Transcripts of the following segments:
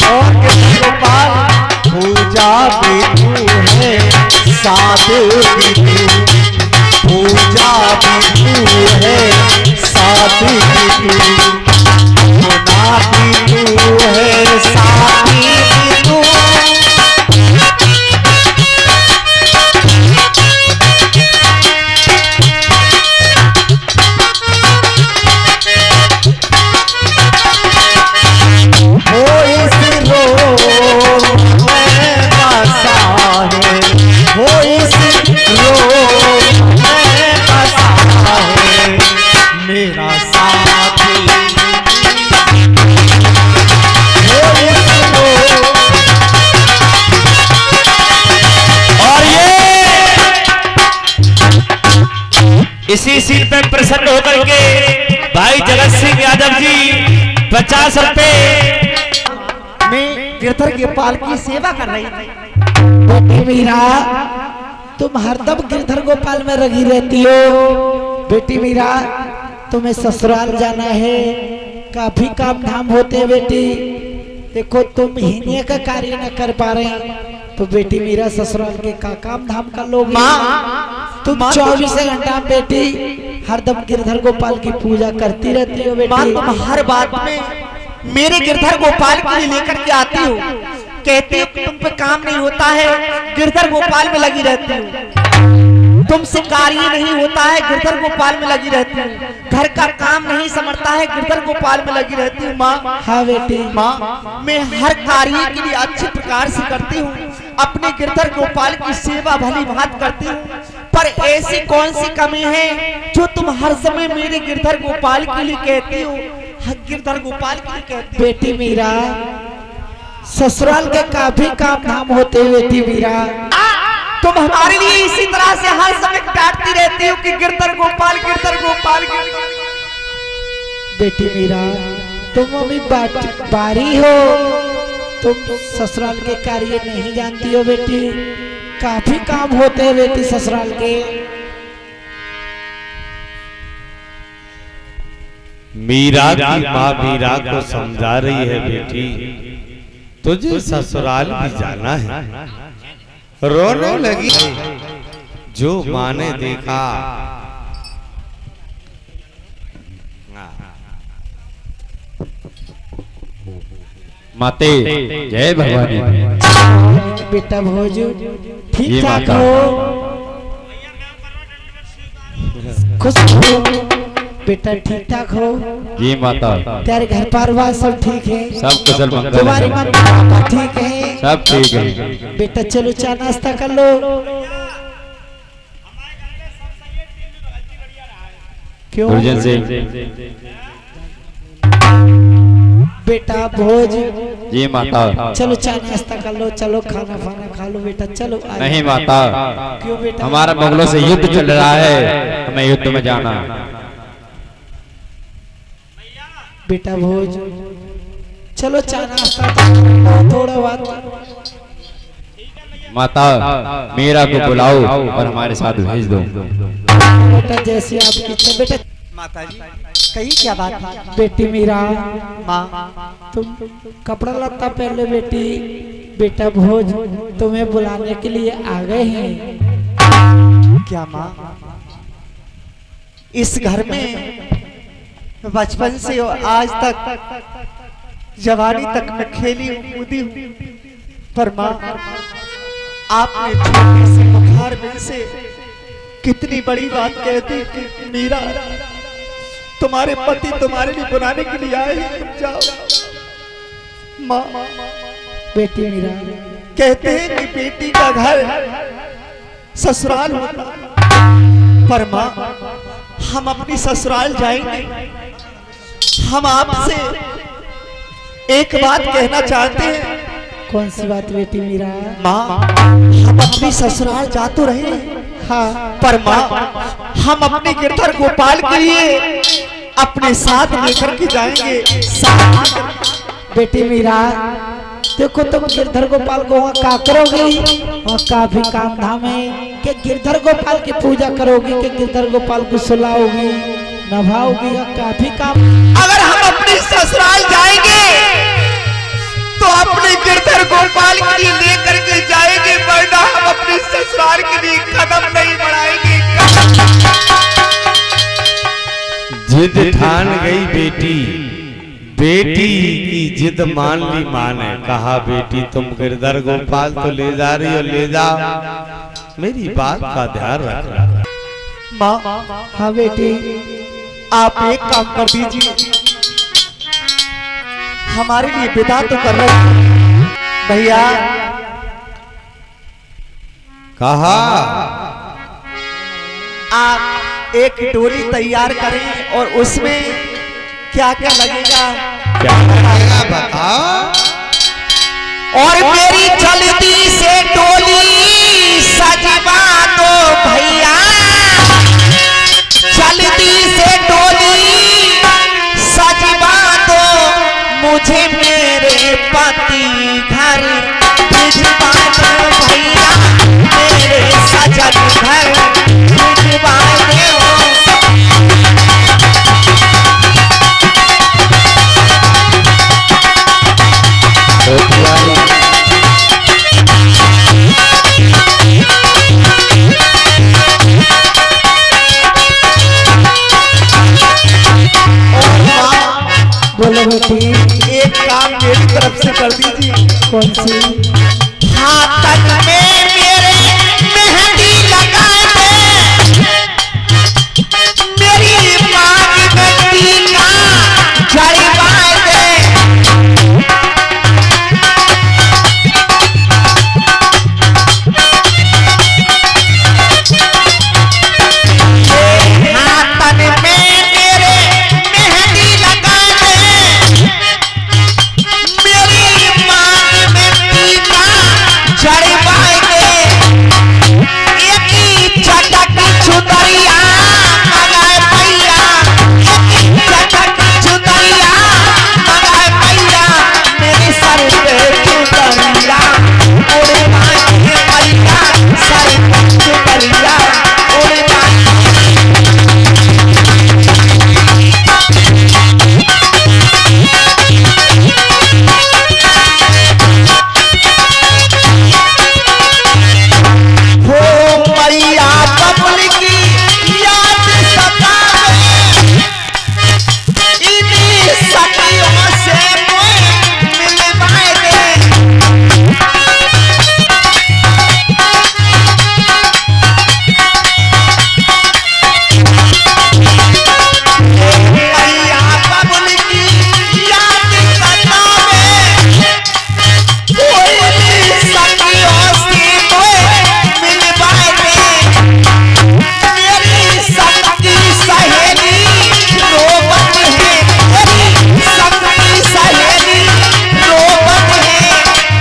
और गिरधर गोपाल पूजा भी तू है, सादगी तू, पूजा भी तू है, सादगी तू, गुना भी तू है, सादगी भी तू। इसी सीट पे प्रसन्न होकर के भाई जगत सिंह यादव जी 50 रुपए में गिरधर गोपाल की सेवा कर रही थी। बेटी मीरा, तुम हरदम गिरधर गोपाल में लगी रहती हो। बेटी मीरा, तुम्हें ससुराल जाना है, काफी काम धाम होते हैं बेटी। देखो तुम हिने का कार्य न कर पा रहे, तो बेटी मीरा ससुराल के का काम धाम कर लोगे। तुम 24 घंटा बेटी हरदम गिरधर गोपाल की पूजा करती रहती हो बेटी। तुम हर बात में मेरे गिरधर गोपाल के लिए लेकर के आती हो, कहती हो तुम पे काम नहीं होता है, गिरधर गोपाल में लगी रहती हो, तुमसे कार्य नहीं होता है, गिरधर गोपाल में लगी रहती हूँ, घर का काम नहीं समझता है, गिरधर गोपाल में लगी रहती हूँ। माँ, हाँ बेटी, माँ मैं हर कार्य के लिए अच्छी प्रकार से करती हूँ, अपने गिरधर गोपाल की सेवा भली भांति करती हूँ, पर ऐसी कौन सी कमी है जो तुम हर समय मेरे गिरधर गोपाल के लिए कहती हो, गिरधर गोपाल के लिए कहती हो। बेटी मीरा, ससुराल के काफी काम धाम होते हैं बेटी मीरा। तुम हमारे लिए इसी तरह से हर समय डांटती रहती हो कि गिरधर गोपाल, गिरधर गोपाल, गिरधर। बेटी मीरा, तुम अभी बारी हो, तुम ससुराल के कार्य नहीं जानती हो बेटी, काफी काम होते हैं बेटी ससुराल के। मीरा की माँ मीरा को समझा रही है, बेटी तुझे ससुराल भी जाना है। रोने लगी जो माँ ने देखा। माते जय भगवानी। बेटा भोजू ठीक ठाक हो, खुश हो बेटा, ठीक ठाक हो जी माता। तेरे घर परिवार सब ठीक है? सब कुशल मंगल। तुम्हारी मम्मी पापा ठीक है? सब ठीक है। बेटा चलो चाय नाश्ता कर लो। क्यों बेटा भोज जी माता। चलो चाय नाश्ता कर लो, चलो खाना खाना खा लो बेटा, चलो। नहीं माता, क्यों बेटा? हमारा मुगलों से युद्ध चल रहा है, हमें युद्ध में जाना। बेटा भोज चलो चाय नाश्ता थोड़ा बात। माता मीरा को बुलाओ और हमारे साथ भेज दो। बेटा जैसे आपकी इच्छा। बेटा माता जी कही क्या बात है? बेटी मीरा, माँ तुम कपड़ा लत्ता पहले बेटी। बेटा भोज तुम्हें बुलाने के लिए आ गए हैं। क्या माँ, इस घर में बचपन से आज तक जवानी तक मैं खेली हूँ, कूदी हूँ, पर माँ आपने छोटे से बुखार में से कितनी बड़ी बात कह दी कि मीरा तुम्हारे पति तुम्हारे लिए बुलाने के लिए आए हैं, तुम जाओ। माँ बेटी मीरा, कहते हैं कि बेटी का घर ससुराल होता, पर माँ हम अपनी ससुराल जाएंगे। हम आपसे एक बात कहना चाहते हैं। कौन सी बात बेटी मीरा? माँ हम अपनी ससुराल जा तो रहे हैं, हाँ, पर माँ हम अपने गिरधर गोपाल के लिए अपने साथ लेकर के जाएंगे। साथ बेटी मीरा देखो, तुम गिरधर गोपाल को वहाँ का करोगी? वहाँ काफी काम धाम है कि गिरधर गोपाल की पूजा करोगी, कि गिरधर गोपाल को सुलाओगी, नभाओगी, काफी काम। अगर हम अपने ससुराल जाएंगे तो अपने गिरधर गोपाल के लिए लेकर के जाएंगे, वरना हम अपने ससुराल के लिए कदम नहीं बढ़ाएंगे। जिद ठान गई बेटी, बेटी की जिद मान ली मां ने। कहा बेटी तुम गिरधर गोपाल तो ले जा रही हो, ले जाओ, मेरी बात का ध्यान रखना। माँ, हाँ बेटी, आप एक काम कर दीजिए, हमारे लिए विदा तो कर रहे हैं भैया। कहा आप एक डोली तैयार करें और उसमें क्या क्या लगेगा, क्या लगेगा बताओ। और मेरी जल्दी से डोली सजवा दो भैया, जल्दी से डोली सजवा दो, मुझे मेरे पति घर भिजवा दो भैया, मेरे सजन घर भिजवा दो। बोलो बेटी। एक काम मेरी तरफ से कर दीजिए। कौन सी? हाथ में मेरे मेहंदी लगा दे, मेरी मांग में टीका जड़वा दे। हाथ में मेरे मेहंदी लगा दे, मेरी मांग में टीका जड़वा दे। एक ही चटक छुतरिया मगाए भैया, एक ही चटक छुतरिया मगाए भैया, मेरे सर पे छुतरिया उड़ मांगे भैया, सर पे छुतरिया उड़ मांगे। हो मैया बबुल की याद सतावे, इन्हीं सखियों से कोई मिलवाए दे। मैया बबुल की याद सतावे, इन्हीं सखियों से कोई मिलवाए दे। मेरी सखी सहेली रोवत है, मेरी सखी सहेली रोवत है,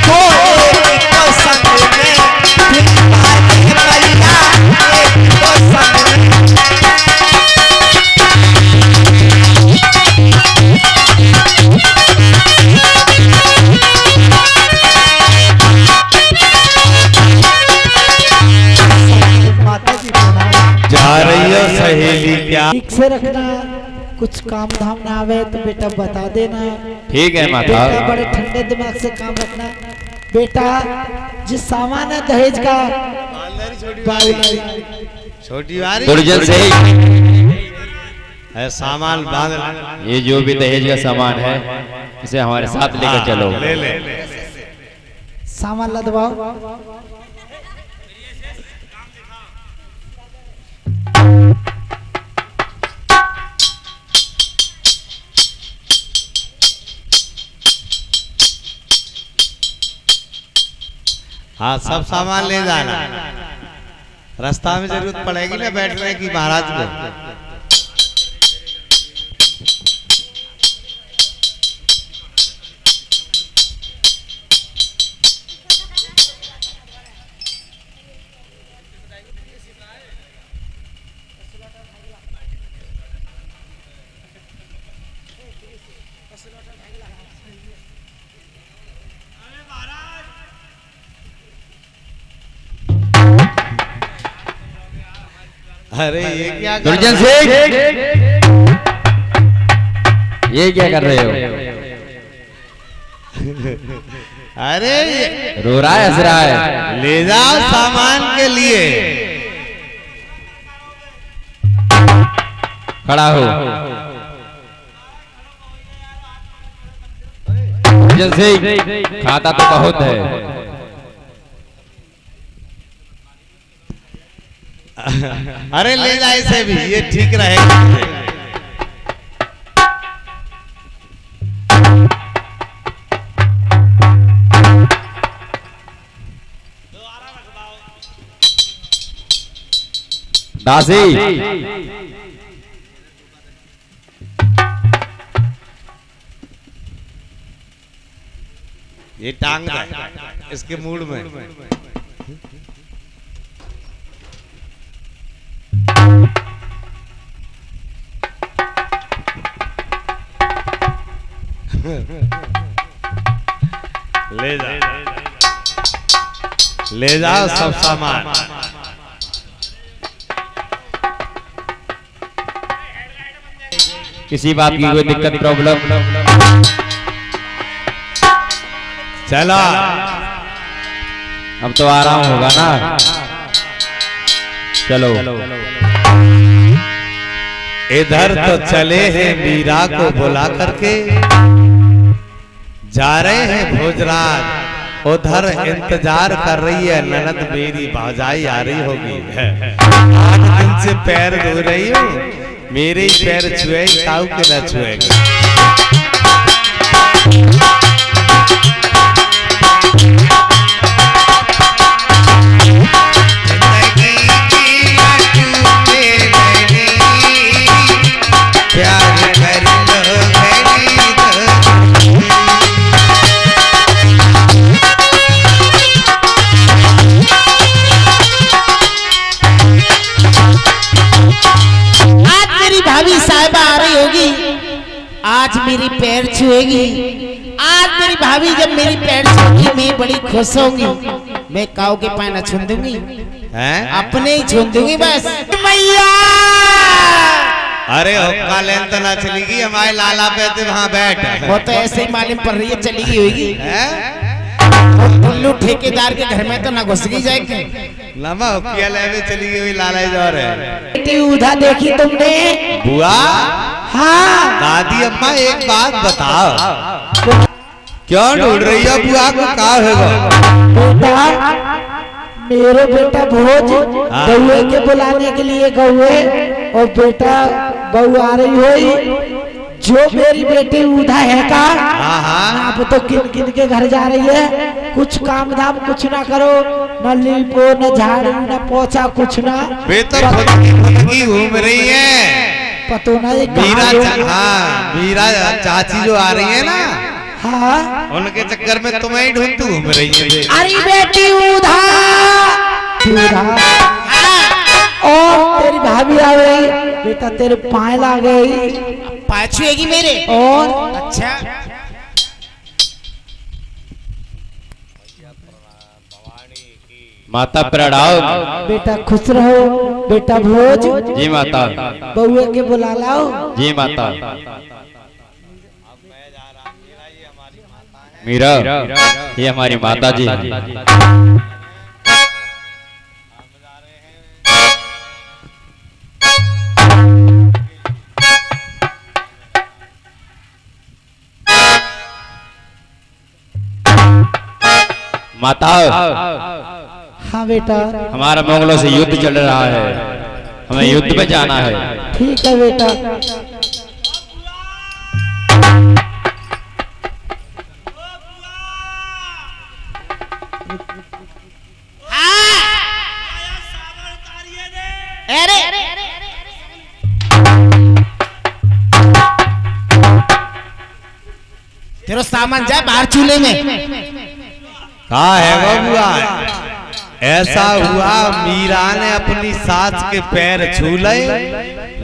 तो एक को संग में भिजवा दे भैया, एक को संग में। माता जी प्रणाम। जा रही हो सहेली क्या? ठीक से रखना, कुछ काम धाम ना आवे तो बेटा बता देना। ठीक है माता। बेटा बड़े ठंडे दिमाग से काम रखना। बेटा जिस सामान है दहेज का, बावली, छोटी वाली दुर्जन से है सामान बांध। ये जो भी दहेज का सामान है इसे हमारे साथ लेकर चलो। ले ले। सामान लदवाओ। हाँ सब सामान ले जाना, रास्ता में जरूरत पड़ेगी ना बैठने की महाराज को। अरे ये क्या कर दुर्जन रहा है? सिंह, ये क्या कर रहे हो? अरे रो रहा है, हंस रहा है। ले जाओ सामान के लिए। खड़ा हो। जैसे खाता तो बहुत है। अरे ले जाए इसे भी, ये ठीक रहेगा। दासी ये टांग दे इसके मूड में। ले जा, ले जाओ सब सामान। किसी बात की कोई दिक्कत प्रॉब्लम? चलो अब तो आराम होगा ना। चलो इधर तो चले हैं मीरा को बुला करके, जा रहे हैं भोजराज। उधर इंतजार कर रही है ननद मेरी, भाजाई आ रही होगी। 8 दिन से पैर धो रही हूँ, मेरे ही पैर छुए काऊ के न छुएगा। भाभी साहिबा आ रही होगी, आज मेरी पैर छुएगी। आज मेरी भाभी जब मेरी पैर छुएगी मैं बड़ी खुश होंगी। मैं काऊ के पैर न छून दूंगी, अपने ही छून दूंगी बस। मैया अरे हुक्का लेन तो ना चलेगी, हमारे लाला पे तो वहाँ बैठ। वो तो ऐसे ही मालूम पड़ रही है चली गई होगी। उल्लू ठेकेदार के घर में तो ना घुस गई जाएगी। लम्बा हुक्किया लेवे चली गई हुई लाला जोर है। बेटी उधा देखी तुमने? बुआ हाँ दादी अम्मा एक बात बताओ, क्यों ढूंढ रही है बुआ को? का है बेटा, मेरे बेटा भोज बउए के बुलाने के लिए गए और बेटा बहू आ रही हुई। जो मेरी बेटी उधा है का आप तो किन किन के घर जा रही है। कुछ काम धाम कुछ ना करो, न लीपो न झाड़ू न पोछा कुछ ना। वे तो खुद की घूम रही है। पतो ना ये मीरा मीरा चाची जो आ रही है ना, हाँ उनके चक्कर में तुम्हें ही ढूंढती घूम रही है। अरे बेटी उधा और तेरी भाभी आ गई। बेटा तेरे पाए ला गई, पाए छुएगी मेरे। और अच्छा माता प्रणाम। बेटा खुश रहो। बेटा भोज जी माता। बउए के बुला लाओ। जी माता। मीरा ये हमारी माता जी हैं। माता हाँ बेटा, हमारा मंगलों से युद्ध चल रहा है, हमें युद्ध में जाना है। ठीक है बेटा। तेरा सामान जाए बाहर चूल्हे में। कहा है वो बुआ? ऐसा हुआ मीरा ने अपनी सास के पैर छू लए,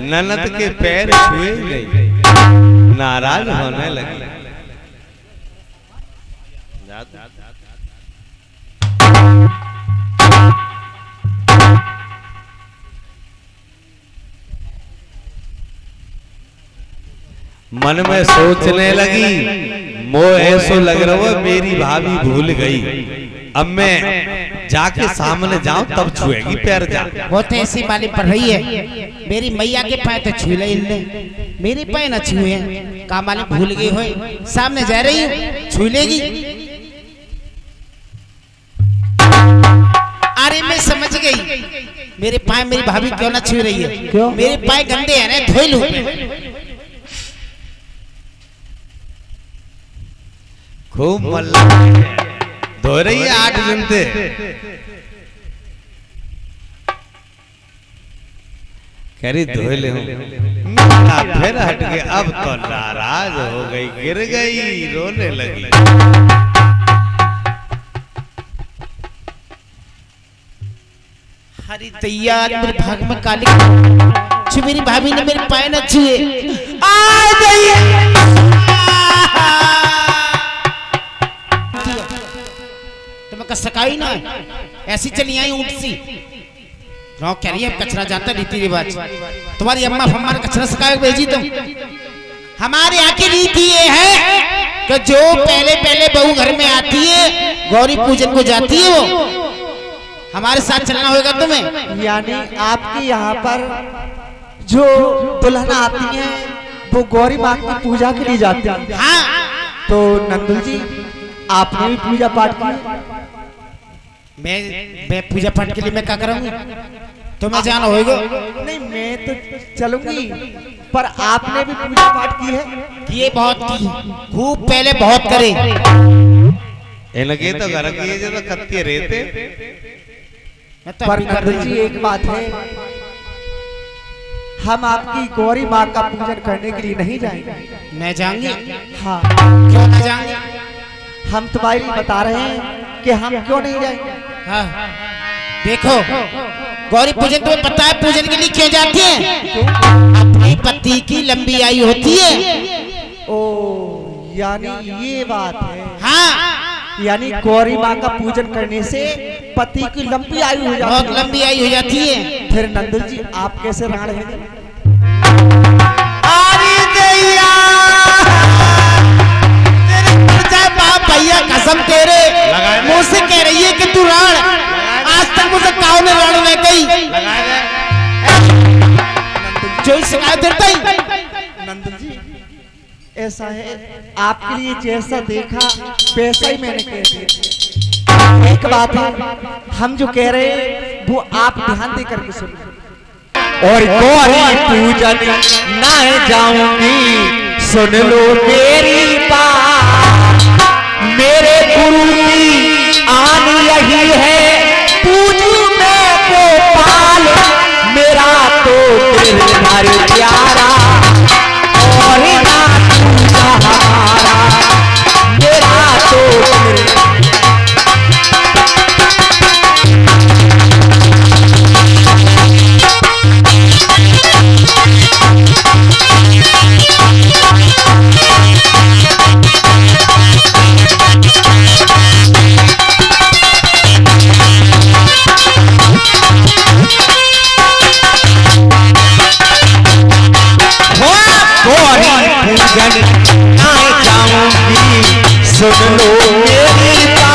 ननद के पैर छुए नहीं, नाराज होने लगी। मन में सोचने लगी, मो ऐसो लग रहा है मेरी भाभी भूल गई, अब मैं जाके सामने जाऊं तब छुएगी पैर जा। वो तो ऐसी मालूम पड़ रही है, मेरी मैया के पैर तो छू ले इनने, मेरे पैर न छुए हैं, का मालूम भूल गई हो, सामने जा रही हूँ छू लेगी। अरे मैं समझ गई, मेरे पाए मेरी भाभी क्यों ना छू रही है, क्यों? मेरे पाए गंदे हैं ना, धो लूं। खूब मल्ला धो रही है 8 दिन से। कह रही धो ले हूं, फिर हट गए, अब तो नाराज हो गई, गिर गई, रोने लगी। हरी तैयार मेरे भाग में काली छू, मेरी भाभी ने मेरे पाए न छुए। आ जाइए तुम्हें सकाई ना, ऐसी चली आई ऊंट सी। गाँव कह रही है कचरा जाता रीति रिवाज, तुम्हारी अम्मा फम्मा ने कचरा सकाए भेजी तुम। हमारे यहाँ की रीति ये है कि जो पहले पहले बहू घर में आती है, गौरी पूजन को जाती है, वो हमारे साथ चलना होगा तुम्हें। यानी आपके यहाँ पर जो दुल्हन आती है वो गौरी माँ की पूजा के लिए जाती है। हाँ, तो नंदुल जी आपने भी पूजा पाठ किया? मैं पूजा पाठ के लिए मैं क्या करूंगी, तुम्हें जाना होगा। नहीं मैं तो चलूंगी, पर आपने भी पूजा पाठ की है? किए बहुत की, खूब पहले बहुत करे। इनके तो घर की जो तो कत्ती रहते। पर नंदुल जी एक बात है, हम आपकी गौरी माँ का पूजन करने के लिए नहीं जाएंगे। मैं जाऊंगी। हाँ, क्यों ना जाऊंगी? हम तुम्हारे लिए बता रहे हैं कि हम क्यों नहीं जाएंगे। हाँ, देखो गौरी पूजन तुम्हें पता है पूजन के लिए क्यों जाती है? अपने पति की लंबी आयु होती है। ओ, यानी ये बात है। हाँ, यानी गौरी माँ का पूजन करने से पति की लंबी आयु हो जाती है। बहुत लंबी आयु हो जाती है। फिर नंदुल जी आप कैसे राण हैं? बाप भैया कसम तेरे मुंह से कह रही है कि तू राण, आज तक मुझे काऊ ने राण नहीं कही। जो शिकायत देता ही। नंदुल जी ऐसा है, आपके लिए जैसा देखा वैसा ही मैंने कह दिया। एक बात है, हम जो कह रहे हैं वो आप ध्यान दे करके सुनो। और गौरी पूजन न जाऊंगी, सुन लो मेरी बात, मेरे गुरु की आन यही है, पूजू मैं गोपाल, मेरा तो गिरधर प्यारा, और ना तू हमारा, मेरा तो सुन लो मेरी बात।